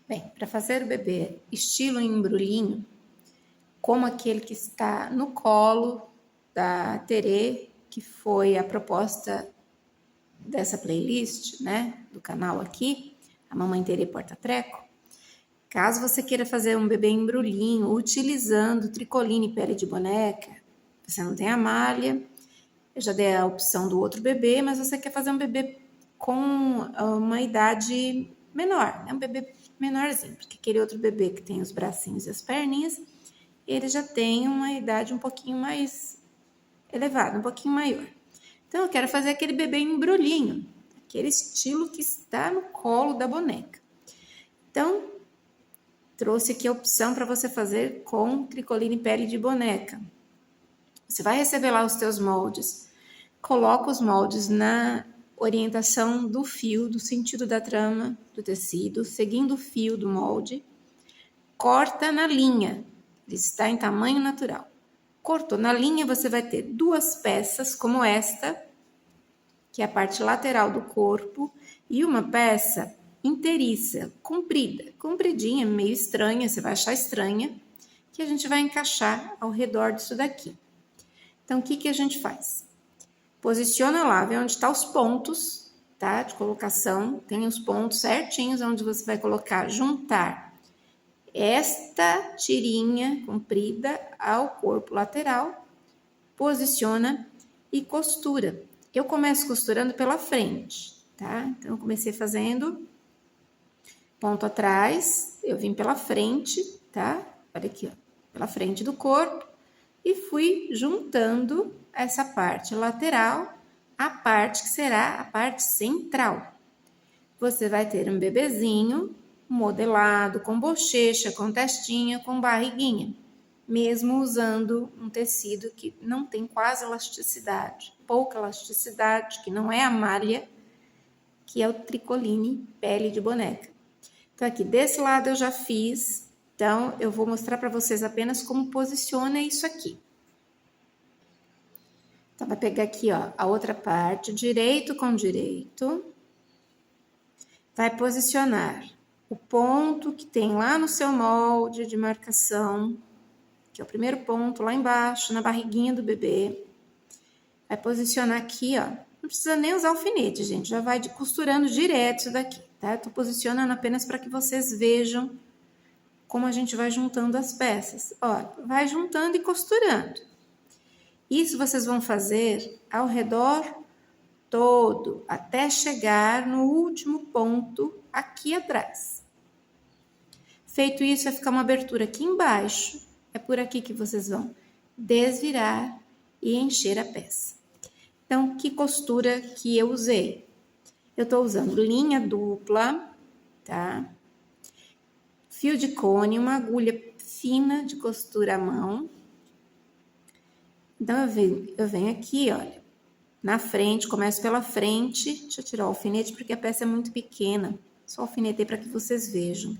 Bem, para fazer o bebê estilo embrulhinho, como aquele que está no colo da Terê, que foi a proposta dessa playlist, né, do canal aqui, a Mamãe Terê Porta Treco. Caso você queira fazer um bebê embrulhinho utilizando tricoline pele de boneca, você não tem a malha, eu já dei a opção do outro bebê, mas você quer fazer um bebê com uma idade menor, né? Um bebê menorzinho, porque aquele outro bebê que tem os bracinhos e as perninhas, ele já tem uma idade um pouquinho mais elevada, um pouquinho maior. Então, eu quero fazer aquele bebê embrulhinho, aquele estilo que está no colo da boneca. Então, trouxe aqui a opção para você fazer com tricoline pele de boneca. Você vai receber lá os teus moldes, coloca os moldes na orientação do fio, do sentido da trama do tecido, seguindo o fio do molde, corta na linha, ele está em tamanho natural. Cortou na linha, você vai ter duas peças como esta, que é a parte lateral do corpo, e uma peça inteiriça, comprida, compridinha, meio estranha, você vai achar estranha, que a gente vai encaixar ao redor disso daqui. Então, o que a gente faz? Posiciona lá, vê onde estão os pontos, tá? De colocação, tem os pontos certinhos onde você vai colocar, juntar esta tirinha comprida ao corpo lateral, posiciona e costura. Eu começo costurando pela frente, tá? Então, eu comecei fazendo ponto atrás, eu vim pela frente, tá? Olha aqui, ó, pela frente do corpo e fui juntando essa parte lateral à parte que será a parte central. Você vai ter um bebezinho modelado com bochecha, com testinha, com barriguinha, mesmo usando um tecido que não tem quase elasticidade, pouca elasticidade, que não é a malha, que é o tricoline pele de boneca. Então, aqui desse lado eu já fiz, então eu vou mostrar para vocês apenas como posiciona isso aqui. Então, vai pegar aqui, ó, a outra parte, direito com direito, vai posicionar o ponto que tem lá no seu molde de marcação, que é o primeiro ponto lá embaixo, na barriguinha do bebê. Vai posicionar aqui, ó, não precisa nem usar alfinete, gente, já vai costurando direto isso daqui, tá? Eu tô posicionando apenas para que vocês vejam como a gente vai juntando as peças. Ó, vai juntando e costurando. Isso vocês vão fazer ao redor todo, até chegar no último ponto aqui atrás. Feito isso, vai ficar uma abertura aqui embaixo. É por aqui que vocês vão desvirar e encher a peça. Então, que costura que eu usei? Eu tô usando linha dupla, tá? Fio de cone, uma agulha fina de costura à mão. Então, eu venho aqui, olha, na frente, começo pela frente. Deixa eu tirar o alfinete porque a peça é muito pequena. Só alfinetei para que vocês vejam.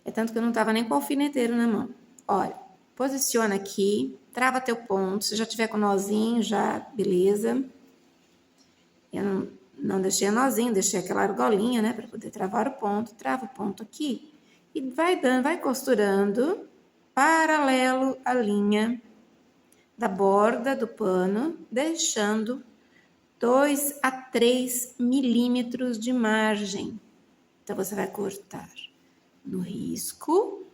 É tanto que eu não tava nem com o alfineteiro na mão. Olha, posiciona aqui, trava teu ponto. Se já tiver com nozinho, já, beleza. Eu não deixei nozinho, deixei aquela argolinha, né, para poder travar o ponto. Trava o ponto aqui e vai dando, vai costurando paralelo à linha da borda do pano, deixando 2 a 3 milímetros de margem. Então, você vai cortar no risco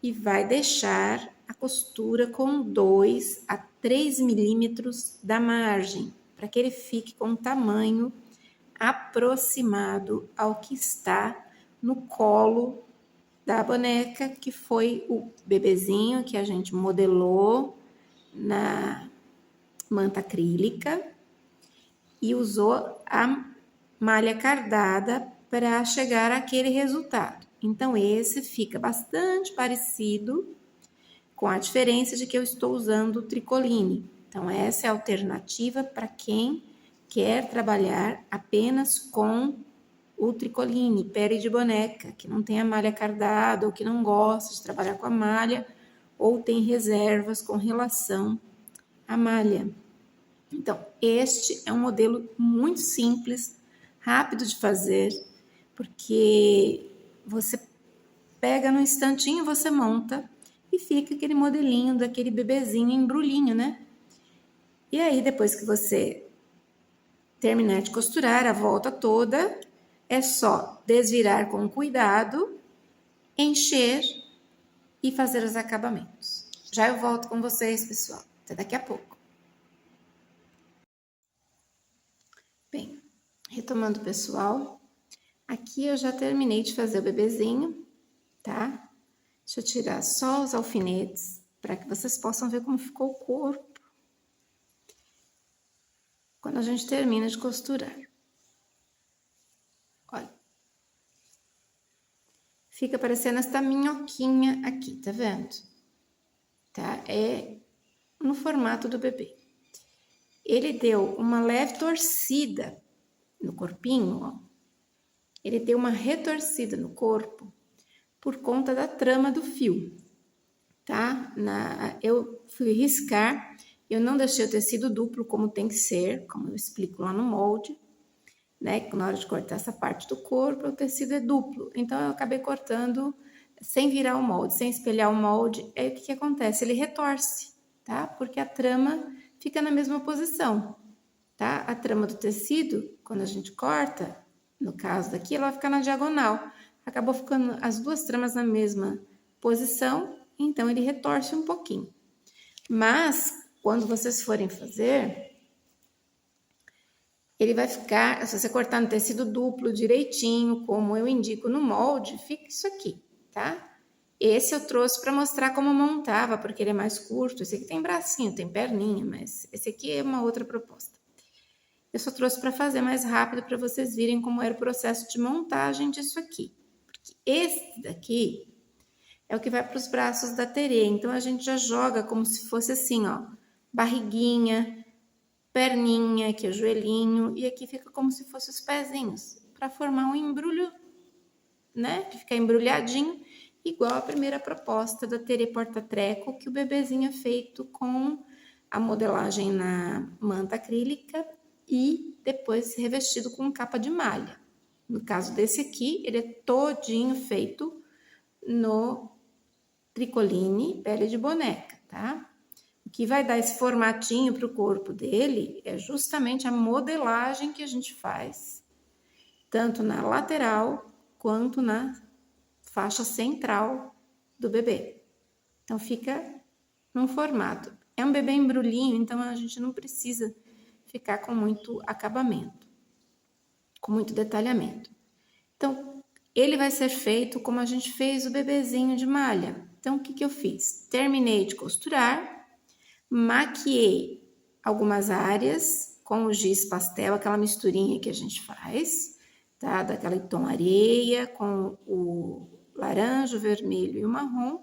e vai deixar a costura com 2 a 3 milímetros da margem, para que ele fique com um tamanho aproximado ao que está no colo da boneca, que foi o bebezinho que a gente modelou na manta acrílica e usou a malha cardada para chegar àquele resultado. Então, esse fica bastante parecido, com a diferença de que eu estou usando o tricoline. Então, essa é a alternativa para quem quer trabalhar apenas com o tricoline, pele de boneca, que não tem a malha cardada, ou que não gosta de trabalhar com a malha, ou tem reservas com relação à malha. Então, este é um modelo muito simples, rápido de fazer, porque você pega no instantinho, você monta e fica aquele modelinho daquele bebezinho em embrulhinho, né? E aí, depois que você terminar de costurar a volta toda, é só desvirar com cuidado, encher e fazer os acabamentos. Já eu volto com vocês, pessoal. Até daqui a pouco. Bem, retomando, pessoal, aqui eu já terminei de fazer o bebezinho, tá? Deixa eu tirar só os alfinetes para que vocês possam ver como ficou o corpo quando a gente termina de costurar. Olha, fica parecendo esta minhoquinha aqui, tá vendo? Tá? É no formato do bebê. Ele deu uma leve torcida no corpinho, ó. Ele deu uma retorcida no corpo por conta da trama do fio, tá? Eu fui riscar, eu não deixei o tecido duplo como tem que ser, como eu explico lá no molde, né? Que na hora de cortar essa parte do corpo, o tecido é duplo. Então, eu acabei cortando sem virar o molde, sem espelhar o molde. Aí, o que acontece? Ele retorce, tá? Porque a trama fica na mesma posição, tá? A trama do tecido, quando a gente corta, no caso daqui, ela vai ficar na diagonal. Acabou ficando as duas tramas na mesma posição, então ele retorce um pouquinho. Mas, quando vocês forem fazer, ele vai ficar, se você cortar no tecido duplo direitinho, como eu indico no molde, fica isso aqui, tá? Esse eu trouxe para mostrar como montava, porque ele é mais curto. Esse aqui tem bracinho, tem perninha, mas esse aqui é uma outra proposta. Eu só trouxe para fazer mais rápido para vocês virem como era o processo de montagem disso aqui. Porque esse daqui é o que vai para os braços da Terê. Então, a gente já joga como se fosse assim, ó. Barriguinha, perninha, aqui o joelhinho. E aqui fica como se fosse os pezinhos. Para formar um embrulho, né? Que fica embrulhadinho. Igual a primeira proposta da Terê Porta-Treco, que o bebezinho é feito com a modelagem na manta acrílica e depois revestido com capa de malha. No caso desse aqui, ele é todinho feito no tricoline pele de boneca, tá? O que vai dar esse formatinho para o corpo dele é justamente a modelagem que a gente faz, tanto na lateral quanto na faixa central do bebê. Então, fica num formato. É um bebê embrulhinho, então a gente não precisa ficar com muito acabamento, com muito detalhamento. Então, ele vai ser feito como a gente fez o bebezinho de malha. Então, o que eu fiz? Terminei de costurar, maquiei algumas áreas com o giz pastel, aquela misturinha que a gente faz, tá? Daquele tom areia com o laranja, o vermelho e o marrom.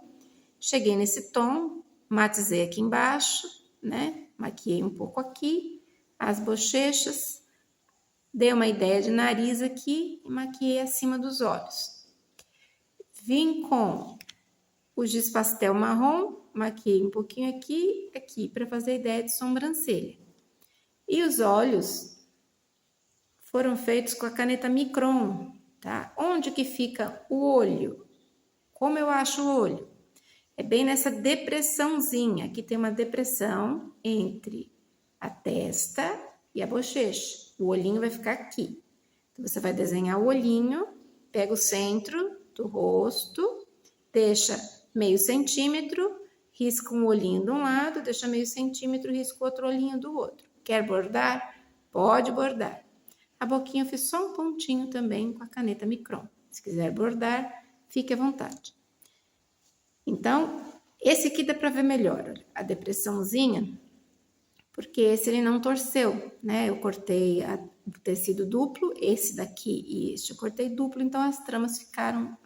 Cheguei nesse tom, matizei aqui embaixo, né? Maquiei um pouco aqui, as bochechas, dei uma ideia de nariz aqui e maquiei acima dos olhos. Vim com o giz pastel marrom, maquiei um pouquinho aqui, aqui, para fazer a ideia de sobrancelha. E os olhos foram feitos com a caneta Micron, tá? Onde que fica o olho? Como eu acho o olho? É bem nessa depressãozinha. Aqui tem uma depressão entre a testa e a bochecha. O olhinho vai ficar aqui. Então, você vai desenhar o olhinho, pega o centro do rosto, deixa meio centímetro, risca um olhinho de um lado, deixa meio centímetro, risca o outro olhinho do outro. Quer bordar? Pode bordar. A boquinha eu fiz só um pontinho também com a caneta Micron. Se quiser bordar, fique à vontade. Então, esse aqui dá para ver melhor, olha, a depressãozinha, porque esse ele não torceu, né? Eu cortei o tecido duplo, esse daqui e este eu cortei duplo, então as tramas ficaram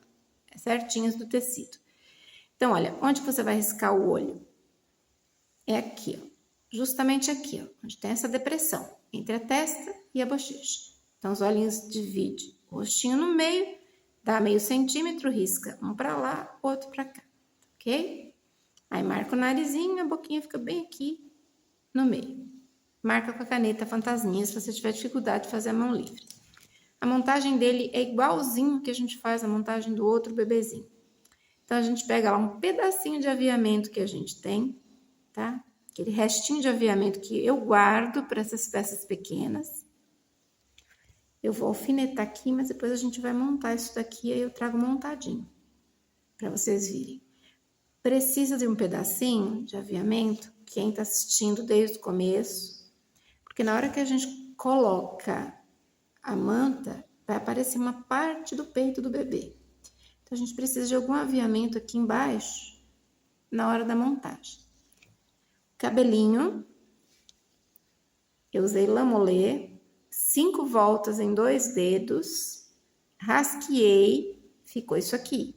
certinhas do tecido. Então, olha, onde você vai riscar o olho? É aqui, ó, justamente aqui, ó, onde tem essa depressão, entre a testa e a bochecha. Então, os olhinhos dividem o rostinho no meio, dá meio centímetro, risca um para lá, outro para cá. Ok? Aí marca o narizinho, a boquinha fica bem aqui no meio. Marca com a caneta fantasminha se você tiver dificuldade de fazer a mão livre. A montagem dele é igualzinho que a gente faz a montagem do outro bebezinho. Então, a gente pega lá um pedacinho de aviamento que a gente tem, tá? Aquele restinho de aviamento que eu guardo para essas peças pequenas. Eu vou alfinetar aqui, mas depois a gente vai montar isso daqui e aí eu trago montadinho, para vocês virem. Precisa de um pedacinho de aviamento, quem tá assistindo desde o começo, porque na hora que a gente coloca a manta, vai aparecer uma parte do peito do bebê. Então, a gente precisa de algum aviamento aqui embaixo, na hora da montagem. Cabelinho, eu usei lamolê, 5 voltas em 2 dedos, rasqueei, ficou isso aqui,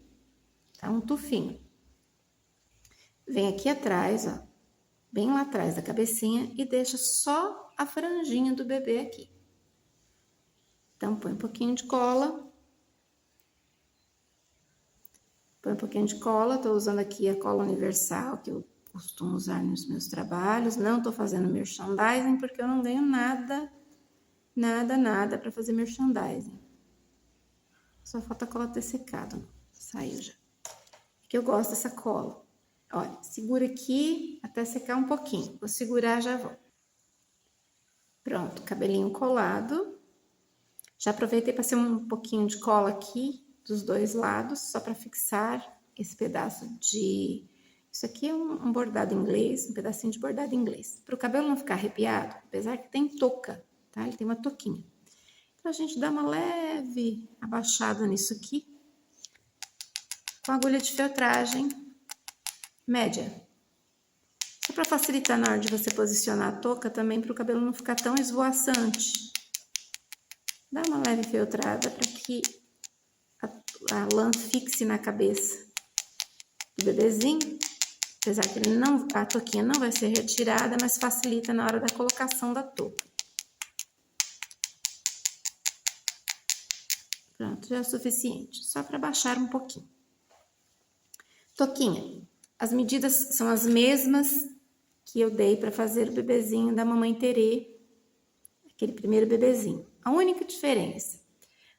tá? Um tufinho. Vem aqui atrás, ó, bem lá atrás da cabecinha e deixa só a franjinha do bebê aqui. Então, põe um pouquinho de cola. Põe um pouquinho de cola, tô usando aqui a cola universal, que eu costumo usar nos meus trabalhos. Não tô fazendo merchandising, porque eu não ganho nada para fazer merchandising. Só falta a cola ter secado. Saiu já. Porque eu gosto dessa cola. Olha, segura aqui até secar um pouquinho. Vou segurar, já volto. Pronto, cabelinho colado. Já aproveitei para passar um pouquinho de cola aqui dos 2 lados, só para fixar esse pedaço de... Isso aqui é um bordado inglês, um pedacinho de bordado inglês. Para o cabelo não ficar arrepiado, apesar que tem touca, tá? Ele tem uma touquinha. Então, a gente dá uma leve abaixada nisso aqui, com agulha de feltragem média. Só para facilitar na hora de você posicionar a touca, também para o cabelo não ficar tão esvoaçante. Dá uma leve feltrada para que a lã fixe na cabeça do bebezinho. Apesar que a touquinha não vai ser retirada, mas facilita na hora da colocação da touca. Pronto, já é o suficiente. Só para baixar um pouquinho. Touquinha. As medidas são as mesmas que eu dei para fazer o bebezinho da mamãe Terê. Aquele primeiro bebezinho. A única diferença.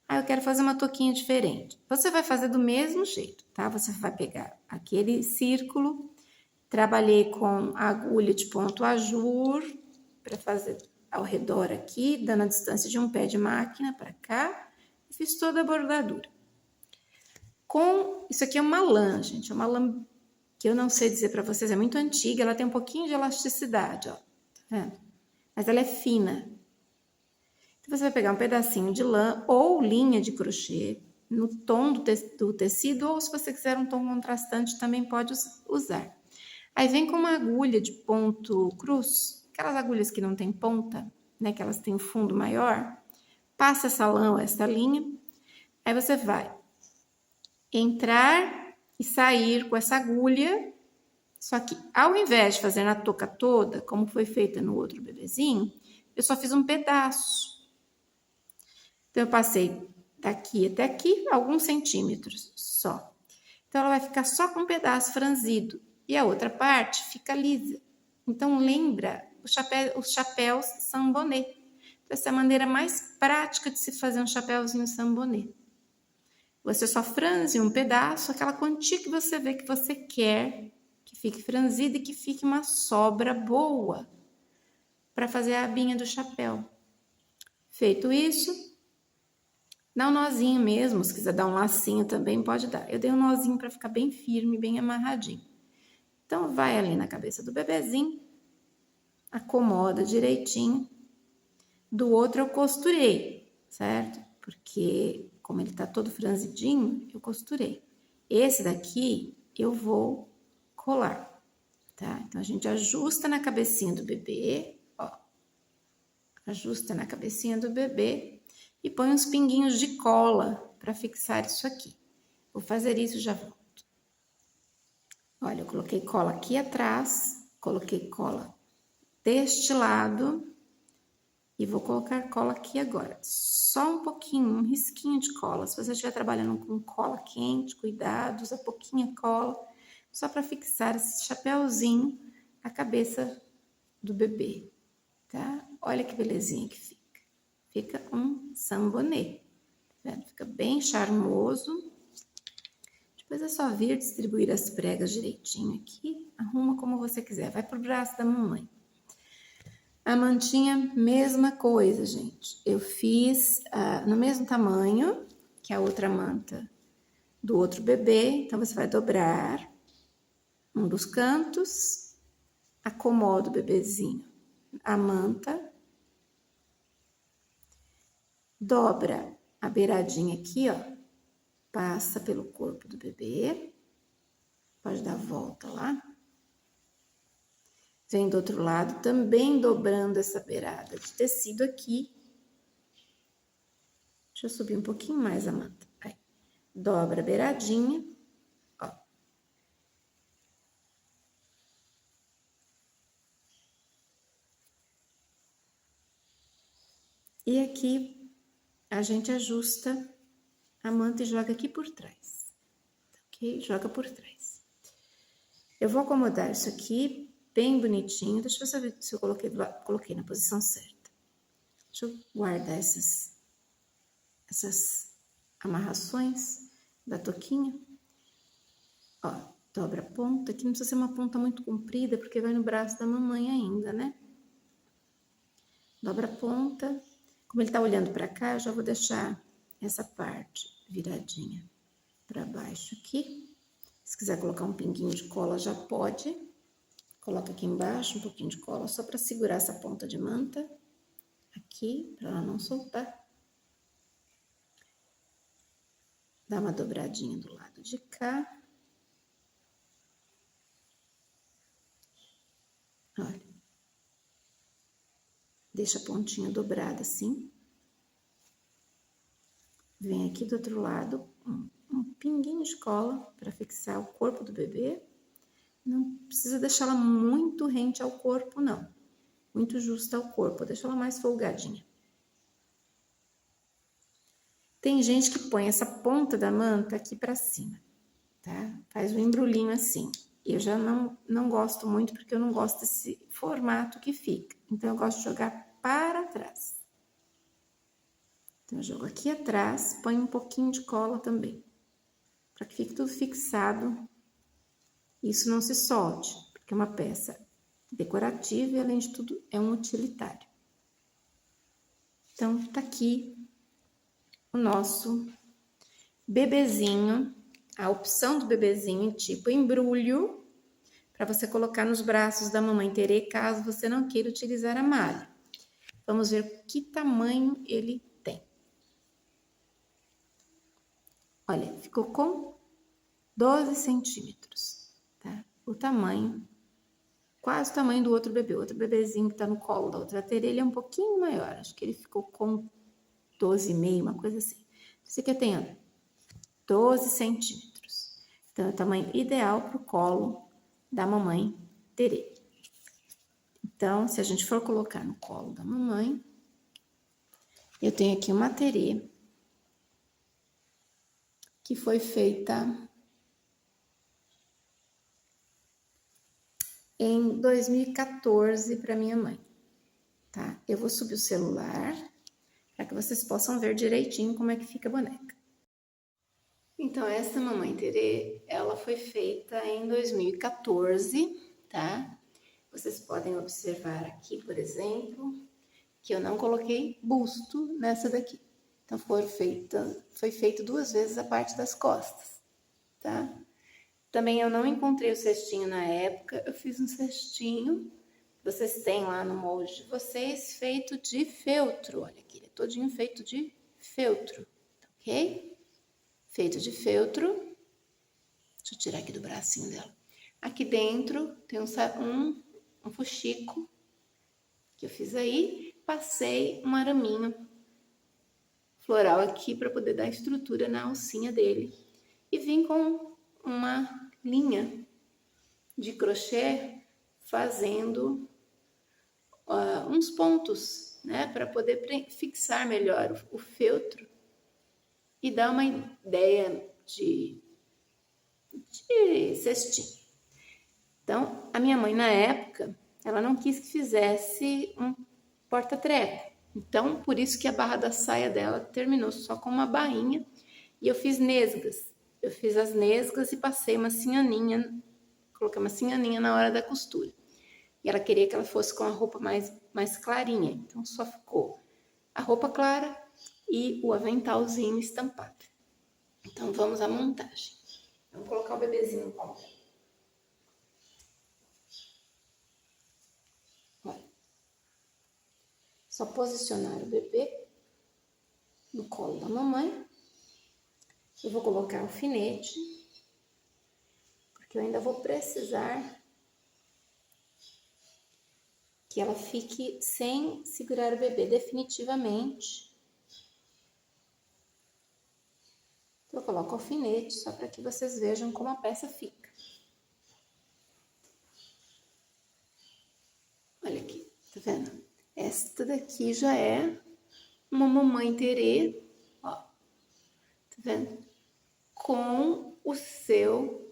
Eu quero fazer uma touquinha diferente. Você vai fazer do mesmo jeito, tá? Você vai pegar aquele círculo. Trabalhei com a agulha de ponto ajur para fazer ao redor aqui, dando a distância de um pé de máquina para cá. E fiz toda a bordadura. Isso aqui é uma lã, gente. É uma lã que eu não sei dizer para vocês, é muito antiga. Ela tem um pouquinho de elasticidade, ó. Tá vendo? Mas ela é fina. Então, você vai pegar um pedacinho de lã ou linha de crochê no tom do tecido, ou se você quiser um tom contrastante, também pode usar. Aí vem com uma agulha de ponto cruz, aquelas agulhas que não tem ponta, né, que elas têm um fundo maior. Passa essa lã ou essa linha, aí você vai entrar e sair com essa agulha, só que ao invés de fazer na touca toda, como foi feita no outro bebezinho, eu só fiz um pedaço. Então, eu passei daqui até aqui, alguns centímetros só. Então, ela vai ficar só com um pedaço franzido. E a outra parte fica lisa. Então, lembra os chapéus samboné. Então, essa é a maneira mais prática de se fazer um chapéuzinho samboné. Você só franze um pedaço, aquela quantia que você vê que você quer que fique franzida e que fique uma sobra boa para fazer a abinha do chapéu. Feito isso, dá um nozinho mesmo, se quiser dar um lacinho também pode dar. Eu dei um nozinho para ficar bem firme, bem amarradinho. Então, vai ali na cabeça do bebezinho, acomoda direitinho. Do outro eu costurei, certo? Porque, como ele tá todo franzidinho, eu costurei. Esse daqui eu vou colar, tá? Então, a gente ajusta na cabecinha do bebê, ó. Ajusta na cabecinha do bebê e põe uns pinguinhos de cola para fixar isso aqui. Vou fazer isso e já volto. Olha, eu coloquei cola aqui atrás, coloquei cola deste lado e vou colocar cola aqui agora. Só um pouquinho, um risquinho de cola. Se você estiver trabalhando com cola quente, cuidado, usa pouquinha cola, só para fixar esse chapéuzinho à cabeça do bebê, tá? Olha que belezinha que fica. Fica um samboné, tá vendo? Fica bem charmoso. Depois Depois é só vir distribuir as pregas direitinho aqui. Arruma como você quiser. Vai pro braço da mamãe. A mantinha, mesma coisa, gente. Eu fiz no mesmo tamanho que a outra manta do outro bebê. Então, você vai dobrar um dos cantos, acomoda o bebezinho, a manta, dobra a beiradinha aqui, ó, passa pelo corpo do bebê, pode dar a volta lá. Vem do outro lado, também dobrando essa beirada de tecido aqui. Deixa eu subir um pouquinho mais a manta. Aí, dobra a beiradinha, ó. E aqui a gente ajusta a manta e joga aqui por trás, ok? Joga por trás. Eu vou acomodar isso aqui bem bonitinho. Deixa eu ver se eu coloquei na posição certa. Deixa eu guardar essas amarrações da toquinha. Ó, dobra a ponta. Aqui não precisa ser uma ponta muito comprida, porque vai no braço da mamãe ainda, né? Dobra a ponta. Como ele tá olhando pra cá, eu já vou deixar essa parte viradinha pra baixo aqui. Se quiser colocar um pinguinho de cola, já pode. Coloca aqui embaixo um pouquinho de cola, só pra segurar essa ponta de manta. Aqui, pra ela não soltar. Dá uma dobradinha do lado de cá. Olha. Deixa a pontinha dobrada assim. Vem aqui do outro lado, um pinguinho de cola para fixar o corpo do bebê. Não precisa deixar ela muito rente ao corpo, não. Muito justa ao corpo, deixa ela mais folgadinha. Tem gente que põe essa ponta da manta aqui para cima, tá? Faz um embrulhinho assim. Eu já não gosto muito, porque eu não gosto desse formato que fica. Então, eu gosto de jogar para trás. Então, eu jogo aqui atrás, põe um pouquinho de cola também, para que fique tudo fixado. Isso não se solte, porque é uma peça decorativa e, além de tudo, é um utilitário. Então, tá aqui o nosso bebezinho, a opção do bebezinho em tipo embrulho, para você colocar nos braços da mamãe Terê, caso você não queira utilizar a malha. Vamos ver que tamanho ele tem. Olha, ficou com 12 centímetros, tá? O tamanho, quase o tamanho do outro bebê. O outro bebezinho que tá no colo da outra Terê, ele é um pouquinho maior. Acho que ele ficou com 12,5, uma coisa assim. Esse aqui tem 12 centímetros. Então, é o tamanho ideal pro colo da mamãe Terê. Então, se a gente for colocar no colo da mamãe, eu tenho aqui uma Terê que foi feita em 2014 para minha mãe, tá? Eu vou subir o celular para que vocês possam ver direitinho como é que fica a boneca. Então, essa mamãe Terê, ela foi feita em 2014, tá? Vocês podem observar aqui, por exemplo, que eu não coloquei busto nessa daqui. Então, foi feito 2 vezes a parte das costas, tá? Também eu não encontrei o cestinho na época, eu fiz um cestinho, vocês têm lá no molde de vocês, feito de feltro. Olha aqui, ele é todinho feito de feltro, ok? Feito de feltro. Deixa eu tirar aqui do bracinho dela. Aqui dentro tem um fuxico que eu fiz aí, passei um araminho floral aqui para poder dar estrutura na alcinha dele. E vim com uma linha de crochê fazendo uns pontos, né, para poder fixar melhor o feltro e dar uma ideia de cestinho. Então, a minha mãe na época, ela não quis que fizesse um porta-treco. Então, por isso que a barra da saia dela terminou só com uma bainha e eu fiz nesgas. eu fiz as nesgas e passei uma sinhaninha, coloquei uma sinhaninha na hora da costura. E ela queria que ela fosse com a roupa mais clarinha, então só ficou a roupa clara e o aventalzinho estampado. Então vamos à montagem. Vamos colocar o bebezinho no colo. Olha. Só posicionar o bebê no colo da mamãe. Eu vou colocar alfinete, porque eu ainda vou precisar que ela fique sem segurar o bebê definitivamente. Então, eu coloco alfinete só para que vocês vejam como a peça fica. Olha aqui, tá vendo? Esta daqui já é uma mamãe terê, ó, tá vendo? Com o seu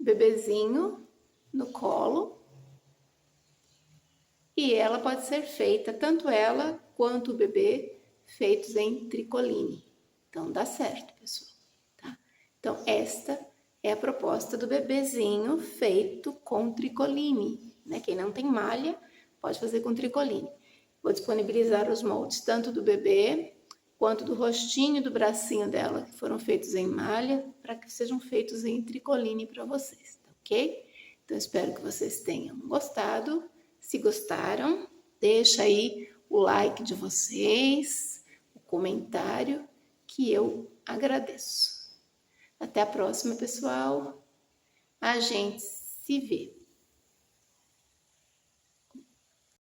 bebezinho no colo. E ela pode ser feita, tanto ela quanto o bebê, feitos em tricoline. Então, dá certo, pessoal, tá? Então, esta é a proposta do bebezinho feito com tricoline, né? Quem não tem malha, pode fazer com tricoline. Vou disponibilizar os moldes tanto do bebê, quanto do rostinho e do bracinho dela, que foram feitos em malha, para que sejam feitos em tricoline para vocês, tá ok? Então, espero que vocês tenham gostado. Se gostaram, deixa aí o like de vocês, o comentário, que eu agradeço. Até a próxima, pessoal. A gente se vê.